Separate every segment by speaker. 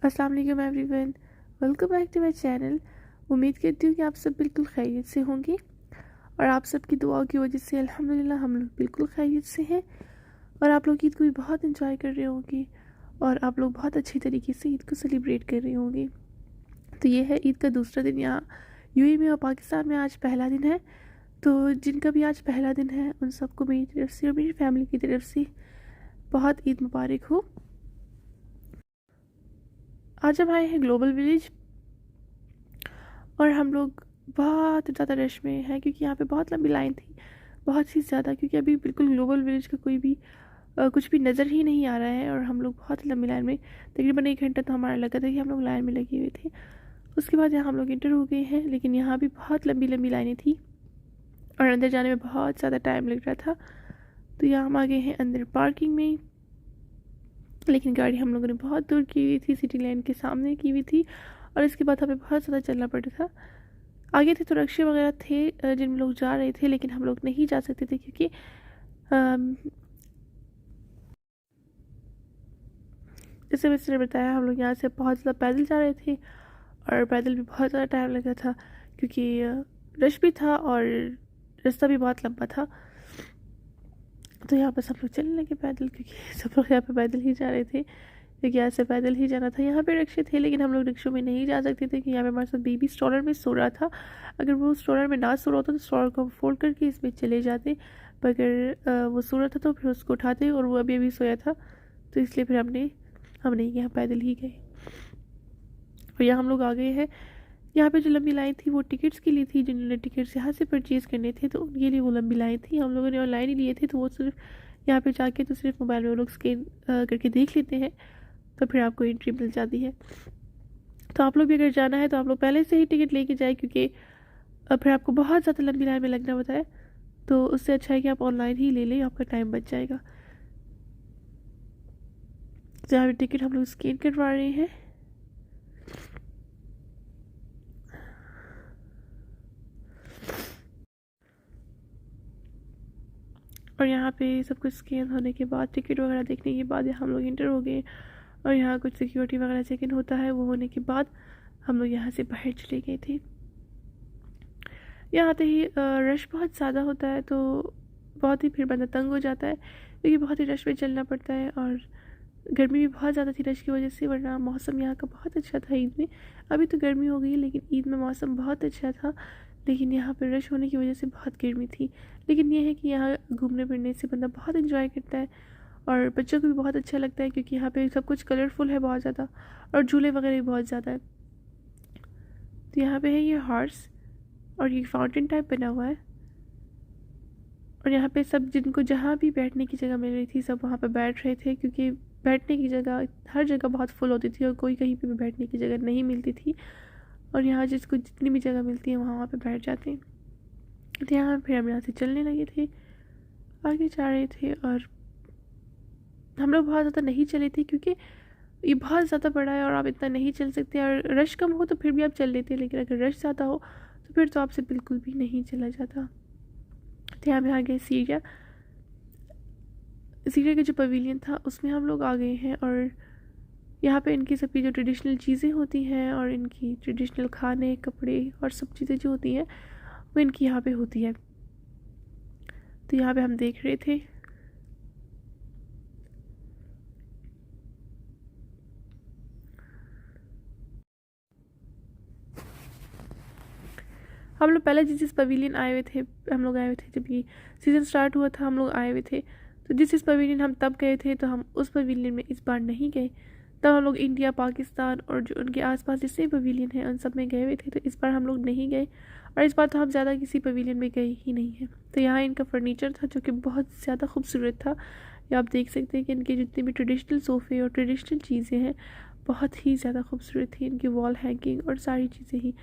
Speaker 1: अस्सलाम वालेकुम everyone, welcome back to my channel. उम्मीद करती हूँ कि आप सब बिल्कुल खैरियत से होंगे और आप सबकी दुआओं की वजह से अल्हम्दुलिल्लाह हम लोग बिल्कुल खैरियत से हैं और आप लोग ईद को भी बहुत इंजॉय कर रहे होंगे और आप लोग बहुत अच्छी तरीके से ईद को सेलिब्रेट कर रहे होंगे। तो ये है ईद का दूसरा दिन यहाँ यूएई में और पाकिस्तान में आज पहला दिन है। तो जिनका भी आज पहला दिन है उन सबको मेरी तरफ से और मेरी फैमिली की तरफ से बहुत ईद मुबारक हो। आज हम आए हैं ग्लोबल विलेज और हम लोग बहुत ज़्यादा रश में हैं क्योंकि यहाँ पे बहुत लंबी लाइन थी, बहुत ही ज़्यादा, क्योंकि अभी बिल्कुल ग्लोबल विलेज का कोई भी कुछ भी नज़र ही नहीं आ रहा है और हम लोग बहुत लंबी लाइन में तकरीबन 1 घंटा तो हमारा लगा था कि हम लोग लाइन में लगे हुए थे। उसके बाद यहाँ हम लोग इंटर हो गए हैं, लेकिन यहाँ भी बहुत लंबी लंबी लाइनें थी और अंदर जाने में बहुत ज़्यादा टाइम लग रहा था। तो यहाँ हम आ गए हैं अंदर पार्किंग में, लेकिन गाड़ी हम लोगों ने बहुत दूर की हुई थी, सिटी लाइन के सामने की हुई थी और इसके बाद हमें बहुत ज़्यादा चलना पड़ा था। आगे थे तो रिक्शे वगैरह थे जिनमें लोग जा रहे थे, लेकिन हम लोग नहीं जा सकते थे क्योंकि जैसे मैंने बताया हम लोग यहाँ से बहुत ज़्यादा पैदल जा रहे थे और पैदल भी बहुत ज़्यादा टाइम लगा था क्योंकि रश भी था और रास्ता भी बहुत लंबा था। तो यहाँ पर सब लोग चलने लगे पैदल, क्योंकि सब लोग यहाँ पे पैदल ही जा रहे थे क्योंकि यहाँ से पैदल ही जाना था। यहाँ पे रिक्शे थे लेकिन हम लोग रिक्शों में नहीं जा सकते थे क्योंकि यहाँ पे हमारे साथ बेबी स्ट्रॉलर में सो रहा था। अगर वो स्ट्रॉलर में ना सो रहा होता तो स्ट्रॉलर को हम फोल्ड करके इसमें चले जाते, पर अगर वो सो रहा था तो फिर उसको उठाते और वो अभी अभी सोया था, तो इसलिए फिर हम नहीं गए, पैदल ही गए। और यहाँ हम लोग आ गए हैं। यहाँ पे जो लंबी लाइन थी वो टिकट्स के लिए थी, जिन्होंने टिकट्स यहाँ से परचेज़ करने थे तो उनके लिए वो लंबी लाइन थी। हम लोगों ने ऑनलाइन ही लिए थे, तो वो सिर्फ यहाँ पे जाके तो सिर्फ मोबाइल में वो लोग स्कैन करके देख लेते हैं, तो फिर आपको एंट्री मिल जाती है। तो आप लोग भी अगर जाना है तो आप लोग पहले से ही टिकट लेके जाए, क्योंकि फिर आपको बहुत ज़्यादा लंबी लाइन में लगना होता है। तो उससे अच्छा है कि आप ऑनलाइन ही ले लें, आपका टाइम बच जाएगा। तो यहाँ पे टिकट हम लोग स्कैन करवा रहे हैं। और यहाँ पे सब कुछ स्कैन होने के बाद, टिकट वगैरह देखने के बाद हम लोग इंटर हो गए और यहाँ कुछ सिक्योरिटी वगैरह चेक इन होता है, वो होने के बाद हम लोग यहाँ से बाहर चले गए थे। यहाँ आते ही रश बहुत ज़्यादा होता है, तो बहुत ही फिर बंदा तंग हो जाता है क्योंकि बहुत ही रश में चलना पड़ता है और गर्मी भी बहुत ज़्यादा थी रश की वजह से, वरना मौसम यहाँ का बहुत अच्छा था ईद में। अभी तो गर्मी हो गई है लेकिन ईद में मौसम बहुत अच्छा था, लेकिन यहाँ पर रश होने की वजह से बहुत गर्मी थी। लेकिन यह है कि यहाँ घूमने फिरने से बंदा बहुत इन्जॉय करता है और बच्चों को भी बहुत अच्छा लगता है क्योंकि यहाँ पे सब कुछ कलरफुल है बहुत ज़्यादा और झूले वगैरह भी बहुत ज़्यादा है। तो यहाँ पे है ये हॉर्स और ये फाउंटेन टाइप बना हुआ है और यहाँ पे सब जिनको जहाँ भी बैठने की जगह मिल रही थी सब वहाँ पे बैठ रहे थे, क्योंकि बैठने की जगह हर जगह बहुत फुल होती थी और कोई कहीं पे भी बैठने की जगह नहीं मिलती थी। और यहाँ जिसको जितनी भी जगह मिलती है वहाँ पे बैठ जाते हैं। तो यहाँ फिर हम यहाँ से चलने लगे थे, आगे जा रहे थे और हम लोग बहुत ज़्यादा नहीं चले थे क्योंकि ये बहुत ज़्यादा बड़ा है और आप इतना नहीं चल सकते, और रश कम हो तो फिर भी आप चल लेते, लेकिन अगर रश ज़्यादा हो तो फिर तो आपसे बिल्कुल भी नहीं चला जाता। तो यहाँ पे आ गए सीरिया का जो पवेलियन था उसमें हम लोग आ गए हैं और यहाँ पे इनकी सबकी जो ट्रेडिशनल चीज़ें होती हैं और इनकी ट्रेडिशनल खाने कपड़े और सब चीज़ें जो होती हैं वो इनकी यहाँ पे होती है। तो यहाँ पे हम देख रहे थे। हम लोग पहले जिस पवेलियन आए हुए थे, हम लोग आए हुए थे जब ये सीज़न स्टार्ट हुआ था, हम लोग आए हुए थे, तो जिस पवेलियन हम तब गए थे तो हम उस पवेलियन में इस बार नहीं गए। तब हम लोग इंडिया पाकिस्तान और जो उनके आसपास जितने पवेलियन हैं उन सब में गए हुए थे, तो इस बार हम लोग नहीं गए और इस बार तो हम ज़्यादा किसी पवेलियन में गए ही नहीं हैं। तो यहाँ इनका फर्नीचर था जो कि बहुत ज़्यादा खूबसूरत था। या आप देख सकते हैं कि इनके जितने भी ट्रेडिशनल सोफ़े और ट्रेडिशनल चीज़ें हैं बहुत ही ज़्यादा खूबसूरत थी, इनकी वॉल हैंगिंग और सारी चीज़ें ही।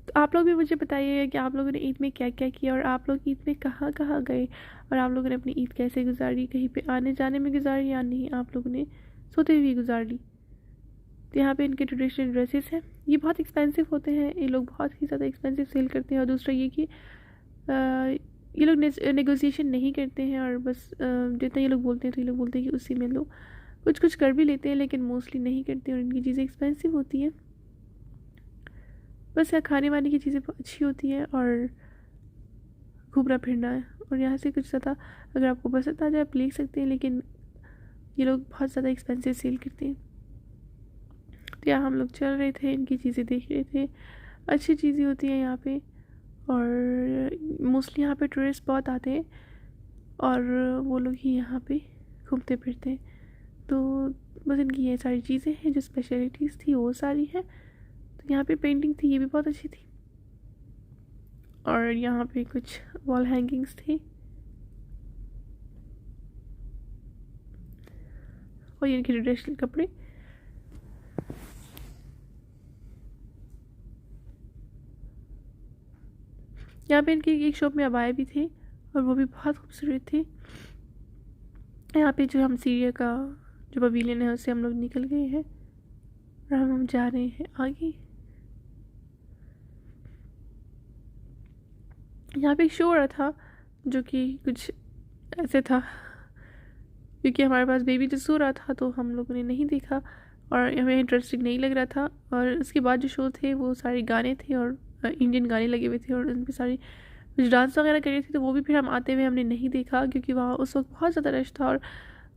Speaker 1: तो आप लोग भी मुझे बताइएगा कि आप लोगों ने ईद में क्या क्या किया और आप लोग ईद में कहाँ कहाँ गए और आप लोगों ने अपनी ईद कैसे गुजारी, कहीं पे आने जाने में गुजारी या नहीं आप लोगों ने सोते हुए गुजारी। तो यहाँ पे इनके ट्रेडिशनल ड्रेसेस हैं, ये बहुत एक्सपेंसिव होते हैं, ये लोग बहुत ही ज़्यादा एक्सपेंसिव सेल करते हैं। और दूसरा ये कि ये लोग नेगोशिएशन नहीं करते हैं और बस जितना ये लोग बोलते हैं तो ये लोग बोलते हैं कि उसी में लो। कुछ कुछ कर भी लेते हैं लेकिन मोस्टली नहीं करते और इनकी चीज़ें एक्सपेंसिव होती हैं। बस यहाँ खाने वाने की चीज़ें अच्छी होती हैं और घूमना फिरना है। और यहाँ से कुछ ज़्यादा अगर आपको पसंद आ जाए आप ले सकते हैं, लेकिन ये लोग बहुत ज़्यादा एक्सपेंसिव सेल करते हैं। तो यहाँ हम लोग चल रहे थे, इनकी चीज़ें देख रहे थे। अच्छी चीज़ें होती हैं यहाँ पे और मोस्टली यहाँ पे टूरिस्ट बहुत आते हैं और वो लोग ही यहाँ पे घूमते फिरते हैं। तो बस इनकी ये सारी चीज़ें हैं जो स्पेशलिटीज़ थी वो सारी हैं। तो यहाँ पे पेंटिंग थी, ये भी बहुत अच्छी थी। और यहाँ पे कुछ वॉल हैंगिंग्स थे और ये इनके ट्रेडिशनल कपड़े। यहाँ पे इनके एक शॉप में अबाए भी थे और वो भी बहुत खूबसूरत थे। यहाँ पे जो हम सीरिया का जो पवेलियन है उससे हम लोग निकल गए हैं और हम जा रहे हैं आगे। यहाँ पे एक शो हो रहा था जो कि कुछ ऐसे था, क्योंकि हमारे पास बेबी जो सो रहा था तो हम लोगों ने नहीं देखा और हमें इंटरेस्टिंग नहीं लग रहा था। और उसके बाद जो शो थे वो सारे गाने थे और इंडियन गाने लगे हुए थे और उन पर सारी कुछ डांस वगैरह कर रही थी। तो वो भी फिर हम आते हुए हमने नहीं देखा क्योंकि वहाँ उस वक्त बहुत ज़्यादा रश था और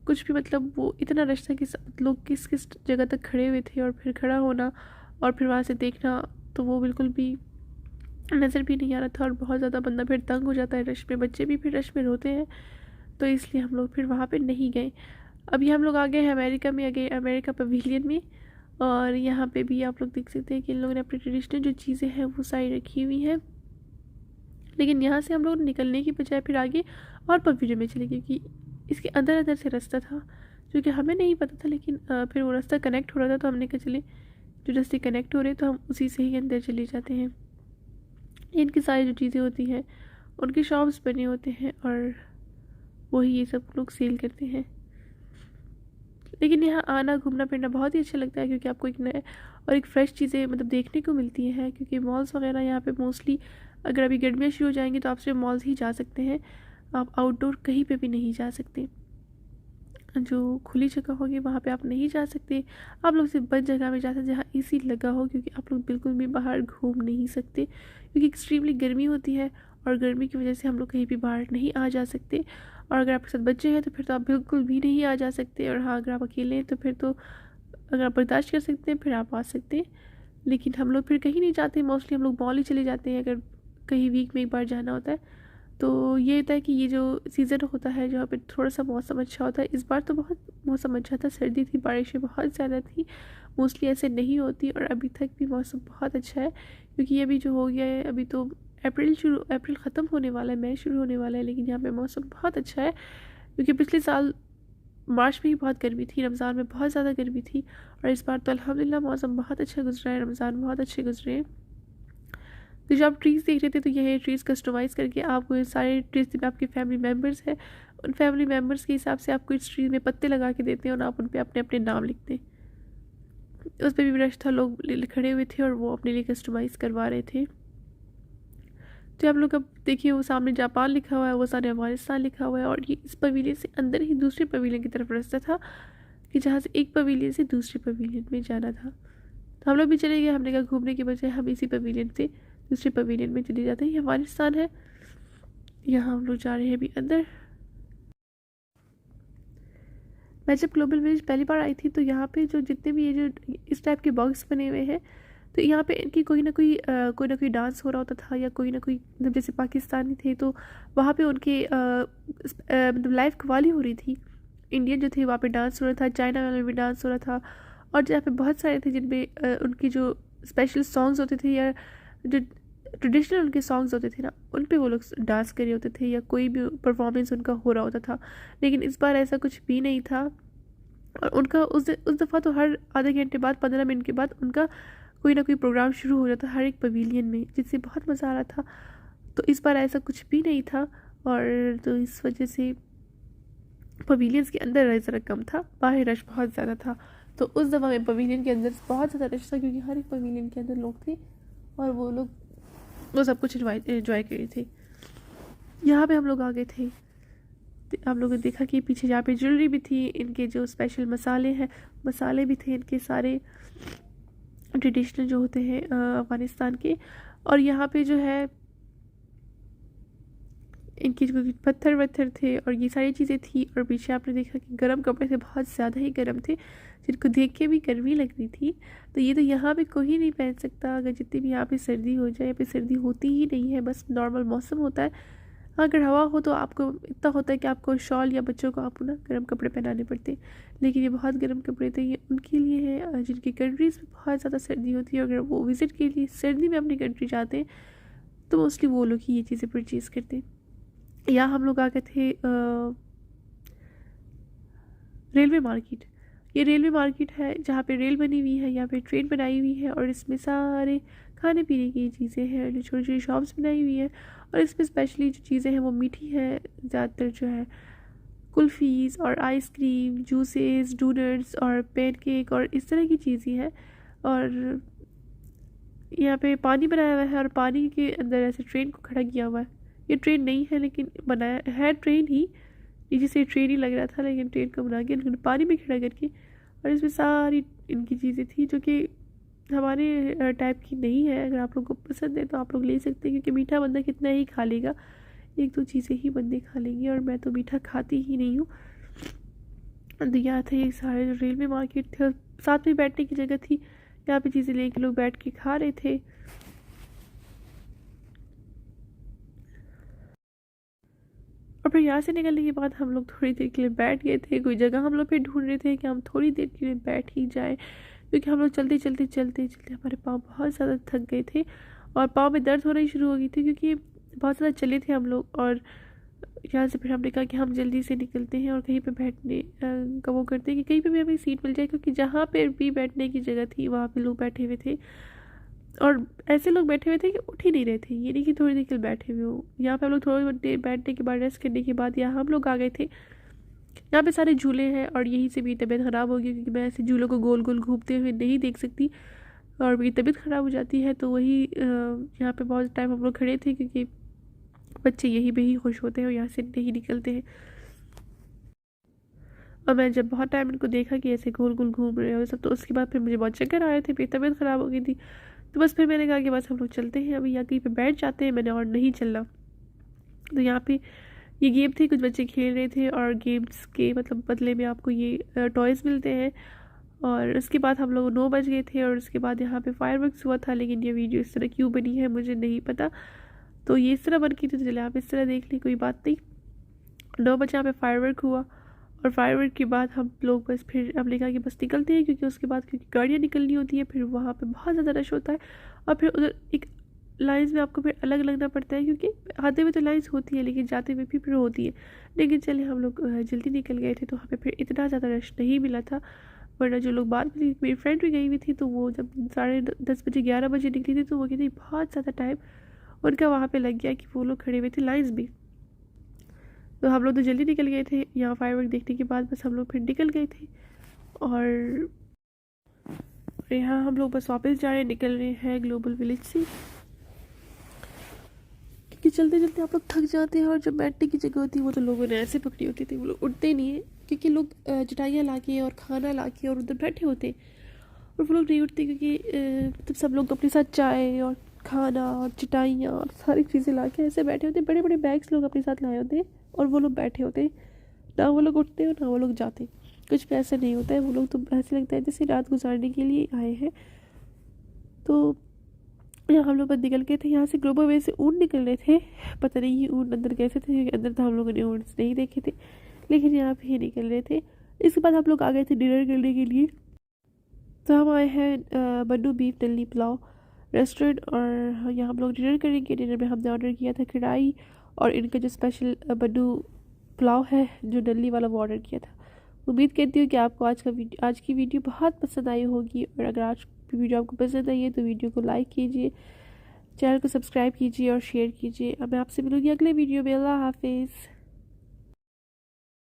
Speaker 1: कुछ भी मतलब वो इतना रश था कि लोग किस किस जगह तक खड़े हुए थे और फिर खड़ा होना और फिर वहाँ से देखना तो वो बिल्कुल भी नज़र भी नहीं आ रहा था। और बहुत ज़्यादा बंदा फिर तंग हो जाता है रश में, बच्चे भी फिर रश में रोते हैं, तो इसलिए हम लोग फिर वहाँ पे नहीं गए। अभी हम लोग आ गए हैं अमेरिका में, आ गए अमेरिका पवेलियन में। और यहाँ पे भी आप लोग देख सकते हैं कि इन लोगों ने अपनी ट्रेडिशनल जो चीज़ें हैं वो सारी रखी हुई हैं। लेकिन यहाँ से हम लोग निकलने की बजाय फिर आगे और पवेलियन में चले, क्योंकि इसके अंदर अंदर से रास्ता था जो कि हमें नहीं पता था। लेकिन फिर वो रास्ता कनेक्ट हो रहा था तो हमने कहा चले जो रास्ते कनेक्ट हो रहे तो हम उसी से ही अंदर चले जाते हैं। इनकी सारी जो चीज़ें होती हैं उनके शॉप्स बने होते हैं और वही ये सब लोग सेल करते हैं। लेकिन यहाँ आना घूमना फिरना बहुत ही अच्छा लगता है क्योंकि आपको एक नए और एक फ़्रेश चीज़ें मतलब देखने को मिलती हैं। क्योंकि मॉल्स वगैरह यहाँ पे मोस्टली अगर अभी गर्मियाँ शुरू हो जाएंगी तो आप सिर्फ मॉल्स ही जा सकते हैं, आप आउटडोर कहीं पे भी नहीं जा सकते। जो खुली जगह होगी वहाँ पे आप नहीं जा सकते, आप लोग सिर्फ बंद जगह में जा सकते जहाँ एसी लगा हो, क्योंकि आप लोग बिल्कुल भी बाहर घूम नहीं सकते क्योंकि एक्सट्रीमली गर्मी होती है और गर्मी की वजह से हम लोग कहीं भी बाहर नहीं आ जा सकते। और अगर आपके साथ बच्चे हैं तो फिर तो आप बिल्कुल भी नहीं आ जा सकते। और हाँ, अगर आप अकेले हैं तो फिर तो अगर आप बर्दाश्त कर सकते हैं फिर आप आ सकते हैं। लेकिन हम लोग फिर कहीं नहीं जाते, मोस्टली हम लोग मॉल ही चले जाते हैं अगर कहीं वीक में एक बार जाना होता है। तो ये होता है कि ये जो सीज़न होता है जहाँ पे थोड़ा सा मौसम अच्छा होता है, इस बार तो बहुत मौसम अच्छा था, सर्दी थी, बारिशें बहुत ज़्यादा थी, मोस्टली ऐसे नहीं होती। और अभी तक भी मौसम बहुत अच्छा है क्योंकि अभी जो हो गया है, अभी तो अप्रैल ख़त्म होने वाला है, मई शुरू होने वाला है, लेकिन यहाँ पे मौसम बहुत अच्छा है। क्योंकि पिछले साल मार्च में ही बहुत गर्मी थी, रमज़ान में बहुत ज़्यादा गर्मी थी और इस बार तो अल्हम्दुलिल्लाह मौसम बहुत अच्छा गुजरा है, रमज़ान बहुत अच्छे गुजरे हैं। तो जब आप ट्रीज़ देख रहे थे तो यह ट्रीज़ कस्टमाइज़ करके आप सारे ट्रीज़ में आपके फैमिली मेम्बर्स हैं, उन फैमिली मेम्बर्स के हिसाब से आपको इस ट्री में पत्ते लगा के देते हैं और आप उन पर अपने अपने नाम लिखते हैं। उस पर भी रश था, लोग खड़े हुए थे और वो अपने लिए कस्टमाइज़ करवा रहे थे। तो आप लोग अब देखिए वो सामने जापान लिखा हुआ है, वो सामने अफगानिस्तान लिखा हुआ है और ये इस पवेलियन से अंदर ही दूसरे पवेलियन की तरफ रास्ता था कि जहाँ से एक पवेलियन से दूसरे पवेलियन में जाना था। तो हम लोग भी चले गए, हमने कहा घूमने के बजाय हम इसी पवेलियन से दूसरे पवेलियन में चले जाते हैं। ये अफगानिस्तान है, यहाँ हम लोग जा रहे हैं अभी अंदर। मैं जब ग्लोबल विलेज पहली बार आई थी तो यहाँ पे जो जितने भी ये जो इस टाइप के बॉक्स बने हुए हैं तो यहाँ पे इनकी कोई ना कोई डांस हो रहा होता था या कोई ना कोई मतलब जैसे पाकिस्तानी थे तो वहाँ पे उनके मतलब लाइव कव्वाली हो रही थी। इंडियन जो थे वहाँ पे डांस हो रहा था, चाइना वाले में भी डांस हो रहा था और जहाँ पे बहुत सारे थे जिनमें उनकी जो स्पेशल सॉन्ग्स होते थे या जो ट्रेडिशनल उनके सॉन्ग्स होते थे ना उन पे वो लोग डांस कर रहे होते थे या कोई भी परफॉर्मेंस उनका हो रहा होता था। लेकिन इस बार ऐसा कुछ भी नहीं था और उनका उस दफ़ा तो हर आधे घंटे बाद 15 मिनट के बाद उनका कोई ना कोई प्रोग्राम शुरू हो जाता हर एक पवेलियन में, जिससे बहुत मज़ा आ रहा था। तो इस बार ऐसा कुछ भी नहीं था और तो इस वजह से पवेलियंस के अंदर रश ज़रा कम था, बाहर रश बहुत ज़्यादा था। तो उस दफ़ा में पवेलियन के अंदर बहुत ज़्यादा रश था क्योंकि हर एक पवेलियन के अंदर लोग थे और वो लोग वो सब कुछ एंजॉय कर रहे थे। यहाँ पे हम लोग आ गए थे। आप लोगों ने देखा कि पीछे यहाँ पे ज्वेलरी भी थी, इनके जो स्पेशल मसाले हैं, मसाले भी थे इनके सारे ट्रेडिशनल जो होते हैं अफ़गानिस्तान के। और यहाँ पे जो है इनकी जो पत्थर वत्थर थे और ये सारी चीज़ें थी। और पीछे आपने देखा कि गर्म कपड़े थे, बहुत ज़्यादा ही गर्म थे, जिनको देख के भी गर्मी लग रही थी। तो ये तो यहाँ पे कोई नहीं पहन सकता, अगर जितनी भी यहाँ पे सर्दी हो जाए। यहाँ पे सर्दी होती ही नहीं है, बस नॉर्मल मौसम होता है। अगर हवा हो तो आपको इतना होता है कि आपको शॉल या बच्चों को आपको ना गर्म कपड़े पहनाने पड़ते हैं, लेकिन ये बहुत गर्म कपड़े थे। ये उनके लिए है जिनकी कंट्रीज़ में बहुत ज़्यादा सर्दी होती है। अगर वो विज़िट के लिए सर्दी में अपनी कंट्री जाते हैं तो मोस्टली वो लोग ही ये चीज़ें परचेज़ करते हैं। यहाँ हम लोग आ गए थे रेलवे मार्केट। ये रेलवे मार्केट है जहाँ पे रेल बनी हुई है, यहाँ पे ट्रेन बनाई हुई है और इसमें सारे खाने पीने की चीज़ें हैं, जो छोटी छोटी शॉप्स बनाई हुई है। और इसमें स्पेशली जो चीज़ें हैं वो मीठी है ज़्यादातर, जो है कुल्फ़ीज़ और आइसक्रीम, जूसेस, डोनट्स और पैनकेक और इस तरह की चीज़ें हैं। और यहाँ पे पानी बनाया हुआ है और पानी के अंदर ऐसे ट्रेन को खड़ा किया हुआ है। ये ट्रेन नहीं है लेकिन बनाया है ट्रेन ही, नीचे से ट्रेन ही लग रहा था, लेकिन ट्रेन को बना के उन्होंने पानी में खड़ा करके। और इसमें सारी इनकी चीज़ें थी जो कि हमारे टाइप की नहीं है। अगर आप लोग को पसंद है तो आप लोग ले सकते हैं, क्योंकि मीठा बंदा कितना ही खा लेगा, एक दो चीज़ें ही बंदे खा लेंगे, और मैं तो मीठा खाती ही नहीं हूँ। तो यहाँ थे ये सारे जो रेलवे मार्केट थे, और साथ में बैठने की जगह थी। यहाँ पे चीज़ें लेके लोग बैठ के खा रहे थे। और फिर यहाँ से निकलने के बाद हम लोग थोड़ी देर के लिए बैठ गए थे। कोई जगह हम लोग फिर ढूंढ रहे थे कि हम थोड़ी देर के लिए बैठ ही जाए, क्योंकि हम लोग चलते चलते चलते चलते हमारे पाँव बहुत ज़्यादा थक गए थे और पाँव में दर्द होना ही शुरू हो गई थी, क्योंकि बहुत ज़्यादा चले थे हम लोग। और यहाँ से फिर हमने कहा कि हम जल्दी से निकलते हैं और कहीं पे बैठने का वो करते हैं कि कहीं पे भी हमें सीट मिल जाए, क्योंकि जहाँ पे भी बैठने की जगह थी वहाँ पे लोग बैठे हुए थे। और ऐसे लोग बैठे हुए थे कि उठ ही नहीं रहे थे, ये नहीं कि थोड़ी देर के लिए बैठे हुए हो। यहाँ पे हम लोग थोड़ी देर बैठने के बाद, रेस्ट करने के बाद, यहाँ हम लोग आ गए थे। यहाँ पे सारे झूले हैं और यहीं से मेरी तबीयत ख़राब हो गई, क्योंकि मैं ऐसे झूलों को गोल गोल घूमते हुए नहीं देख सकती और मेरी तबीयत ख़राब हो जाती है। तो वही यहाँ पे बहुत टाइम हम लोग खड़े थे, क्योंकि बच्चे यहीं पे ही खुश होते हैं और यहाँ से नहीं निकलते हैं। और मैं जब बहुत टाइम इनको देखा कि ऐसे गोल गोल घूम रहे हैं सब, तो उसके बाद फिर मुझे बहुत चक्कर आ रहे थे, मेरी तबीयत ख़राब हो गई थी। तो बस फिर मैंने कहा कि बस हम लोग चलते हैं अभी, या कहीं पे बैठ जाते हैं, मैंने और नहीं चलना। तो यहाँ पे ये गेम थे, कुछ बच्चे खेल रहे थे और गेम्स के मतलब बदले में आपको ये टॉयज़ मिलते हैं। और उसके बाद हम लोग 9 बज गए थे और उसके बाद यहाँ पे फायरवर्क्स हुआ था, लेकिन ये वीडियो इस तरह क्यों बनी है मुझे नहीं पता। तो ये इस तरह बन के, तो चले आप इस तरह देख लें, कोई बात नहीं। 9 बजे यहाँ पे फायरवर्क हुआ और फायरवर्क के बाद हम लोग बस फिर हमने कहा कि बस निकलते हैं, क्योंकि उसके बाद क्योंकि गाड़ियाँ निकलनी होती है, फिर वहाँ पे बहुत ज़्यादा रश होता है। और फिर उधर एक लाइंस में आपको फिर अलग लगना पड़ता है, क्योंकि आते हुए तो लाइंस होती है लेकिन जाते हुए भी फिर होती है। लेकिन चले हम लोग जल्दी निकल गए थे, तो हमें फिर इतना ज़्यादा रश नहीं मिला था। वरना जो लोग बाद में, मेरी फ्रेंड भी गई हुई थी, तो वो जब 10:30 बजे 11 बजे निकली थी, तो वो कहती बहुत ज़्यादा टाइम उनका वहाँ पे लग गया कि वो लोग खड़े हुए थे लाइंस भी। तो हम लोग तो जल्दी निकल गए थे। यहाँ फायरवर्क देखने के बाद बस हम लोग फिर निकल गए थे और यहाँ हम लोग बस वापस जा रहे निकल रहे हैं ग्लोबल विलेज से, क्योंकि चलते चलते आप लोग थक जाते हैं। और जब बैठने की जगह होती है वो तो लोगों ने ऐसे पकड़ी होती थी, वो लोग उठते नहीं है, क्योंकि लोग चटाइयाँ ला के और खाना ला के और उधर बैठे होते और वो लोग नहीं उठते, क्योंकि तब सब लोग अपने साथ चाय और खाना और चटाइयाँ और सारी चीज़ें ला के ऐसे बैठे होते। बड़े बड़े बैग्स लोग अपने साथ लाए होते और वो लोग बैठे होते, ना वो लोग उठते और ना वो लोग जाते। कुछ भी ऐसा नहीं होता है, वो लोग तो ऐसे लगता है जैसे रात गुजारने के लिए आए हैं। तो यहाँ हम लोग बस निकल गए थे। यहाँ से ग्लोबल वे से ऊँट निकल रहे थे, पता नहीं ये ऊँट अंदर कैसे थे, क्योंकि अंदर तो हम लोगों ने ऊँट नहीं देखे थे, लेकिन यहाँ पे ही निकल रहे थे। इसके बाद हम लोग आ गए थे डिनर करने के लिए। तो हम आए हैं बन्नू बीफ नल्ली पुलाव रेस्टोरेंट, और यहाँ हम लोग डिनर करेंगे। डिनर में हमने ऑर्डर किया था कढ़ाई, और इनका जो स्पेशल बन्नू पुलाव है जो नल्ली वाला वो ऑर्डर किया था। उम्मीद करती हूँ कि आपको आज की वीडियो बहुत पसंद आई होगी, और अगर आज की वीडियो आपको पसंद आई है तो वीडियो को लाइक कीजिए, चैनल को सब्सक्राइब कीजिए और शेयर कीजिए। अब मैं आपसे मिलूँगी अगले वीडियो में। अल्लाह हाफिज़।